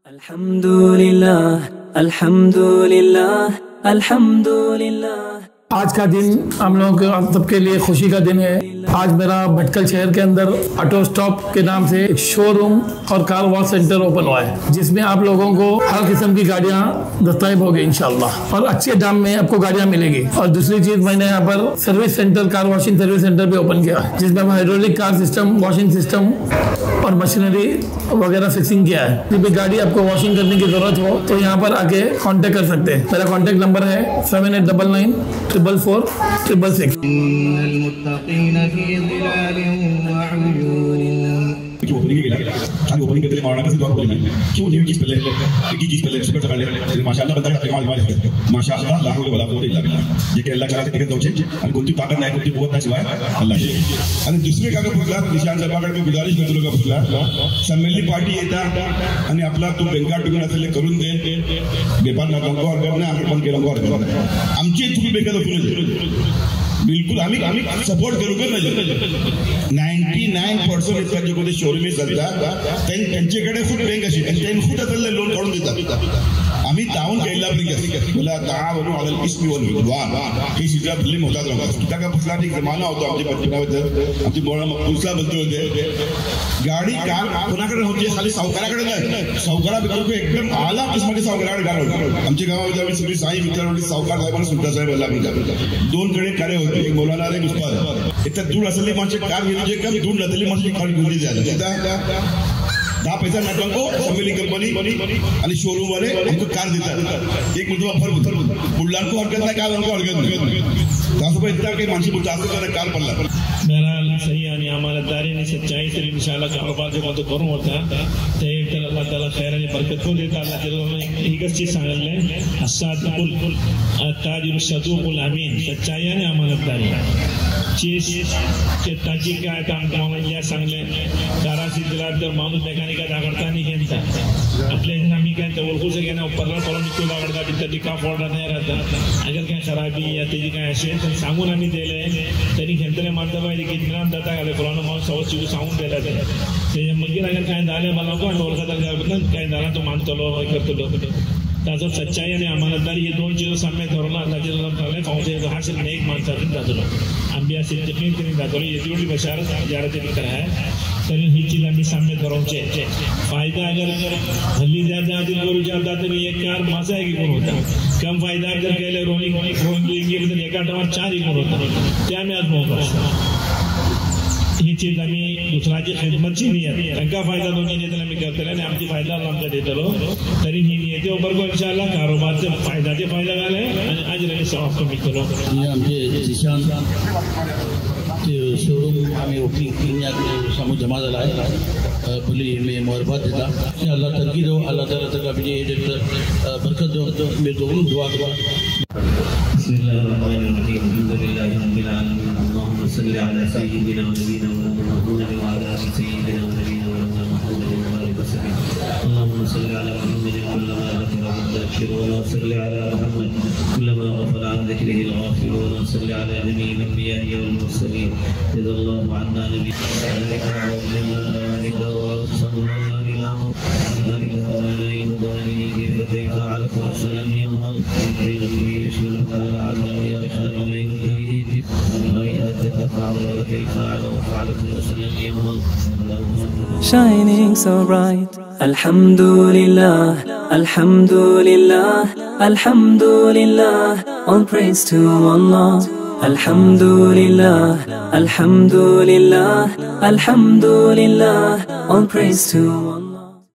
अल्हम्दुलिल्लाह अल्हम्दुलिल्लाह अल्हम्दुलिल्लाह। आज का दिन हम लोगों के सबके लिए खुशी का दिन है। आज मेरा भटकल शहर के अंदर ऑटो स्टॉप के नाम से एक शोरूम और कार वॉश सेंटर ओपन हुआ है, जिसमें आप लोगों को हर किस्म की गाड़ियां दस्तयाब होगी इंशाल्लाह, और अच्छे दाम में आपको गाड़ियां मिलेगी। और दूसरी चीज, मैंने यहाँ पर service centre, car washing service centre भी ओपन किया, जिसमें hydraulic car system, washing system और मशीनरी वगैरह फिक्सिंग किया है। जब भी गाड़ी आपको वॉशिंग करने की जरूरत हो तो यहाँ पर आके कांटेक्ट कर सकते हैं। मेरा कांटेक्ट नंबर है 7899 ओपनिंग करते मारना का सिर्फ बोलना है क्यों न्यू चीज पहले एक ही चीज पहले सुपर चढ़ ले माशाल्लाह बंदा का कमाल है माशाल्लाह ला हौला वला कुव्वता इल्ला बिल्लाह ये के अल्लाह कराते टिकट दोचे आणि कोणती ताकद नाही, कोणती कुवत नाही, शिवाय अल्लाह शे। आणि दुसरे काका पुढला निशान साहेबाकडे गुजारिश करतो लोक पुढला सम्मेलनी पार्टी येतात आणि आपला तू बँका टिकून असले करून दे बेपार ना गंगो और ना आपण केलं गंगो आमची तुम्ही बेकार करून बिल्कुल आम्ही सपोर्ट करू का नाही। 99% इतका जे कोणते शोरूम चालतात त्यांच्याकडे खूप बँक अशी त्यांनी खूप त्यातले लोन काढून देतात। आम्ही ताऊन केला मला तावरून आलं किस्मी वन ही सिद्धा फिल्म होता किता का फसला एक जमाना होता आमच्या पत्नीवर आमची बोळा पुसला बोलते होते गाडी कार कोणाकडे होती, खाली सावकाराकडे नाही, सावकारा बिलकुल एकदम आला किस्माचे सावकाराकडे गाडी आमच्या गावामध्ये आम्ही सगळी साई मित्रांनी सावकार साहेबांना सुद्धा साहेब आला दोन कडे कार्य होते, एक मौलाना आणि एक उस्ताद। इथं दूर असलेली माणसे कार घेऊन जे काम दूर नसलेली माणसे कार घेऊन जायला 10 पैसा नाटको सम्मेली कंपनी आणि शोरूम वाले हमको कार देतात। एक मुद्दा फरक बुल्लांको हरकत नाही, कार हरकत नाही, त्यासोबत इतना काही माणसे बोलतात असं त्याला कार पडला। बहरहाल सही आणि अमानतदारी आणि सच्चाई से इंशाल्लाह कारोबार जो मत करून होता ते तर अल्लाह ताला खैर आणि बरकत को देता। अल्लाह ताला एकच चीज सांगितले असादुल ताजिर सदुकुल अमीन, सच्चाई आणि अमानतदारी चीज के ताजी काय काम कामाला सांगले कारासी दिला तर माणूस मेकॅनिका दागडता नाही घेता आपल्या आम्ही काय तर ओळखू सके ना परला करून निघतो दागडता तिथं टिका फोडा नाही राहता। अगर काय खराबी या त्याची काय असेल तर सांगून आम्ही दिले तरी घेतले मानता पाहिजे की इतरां दाता घाले पुराणा माणूस सवच चिकू सांगून दिला ते मग अगर काय झाले मला कोण ओळखता काय झाला तो मानतलो करतो त्याचं सच्चाई आणि अमानतदारी हे दोन चीज सामने धरून अल्लाह पहुंचे हासिल नेक माणसातून जातो आंबिया सिद्दीकीन करी जातो येती बड़ी बशारत जियारत की तरह है तरी ही चीज आम्ही सामने धरूनचे फायदा अगर हल्ली ज्यादा आधी करू जाता तरी एक कार माझा आहे की कोण होता कम फायदा अगर केले रोलिंग गेले तर एका टावर 4 इकोन होता ते आम्ही आज मोकळा ही चीज आम्ही दुसऱ्याची खिदमतची नियत त्यांना फायदा दोन्ही नेत्याला आम्ही करतले आणि आमची फायदा आमचा देतलो तरी ही नियती बरोबर इंशाल्लाह कारोबारचे फायदा झाले आणि अजर सवाब कमी केलो। आमचे जिशान शोरूम आम्ही ओपनिंग समोर जमा झाला आहे बोली मी मोहरबात देता की अल्लाह तरकी दो, अल्लाह ताला तक अपनी बरकत दो, मैं दोनों दुआ करूँ। बिस्मिल्लाहिर्रहमानिर्रहीम अल्हम्दुलिल्लाहि रब्बिल आलमीन अल्लाहुम्मा सल्लि अला सय्यिदिना व नबीना मुहम्मद व अला आलि सय्यिदिना व नबीना मुहम्मद व बारिक वसल्लम अल्लाहुम्मा सल्लि अला मुहम्मद कुल्लमा ज़करा मुदक्किरून व सल्लि अला मुहम्मद कुल्लमा ग़फला अन ज़िक्रिही al-ग़ाफ़िलून व सल्लि अला जमीइल अंबिया'i वल मुरसलीन जज़ाल्लाहु अन्ना Shining so bright, alhamdulillah, alhamdulillah, alhamdulillah, all praise to Allah. Alhamdulillah, alhamdulillah, alhamdulillah, all praise to Allah.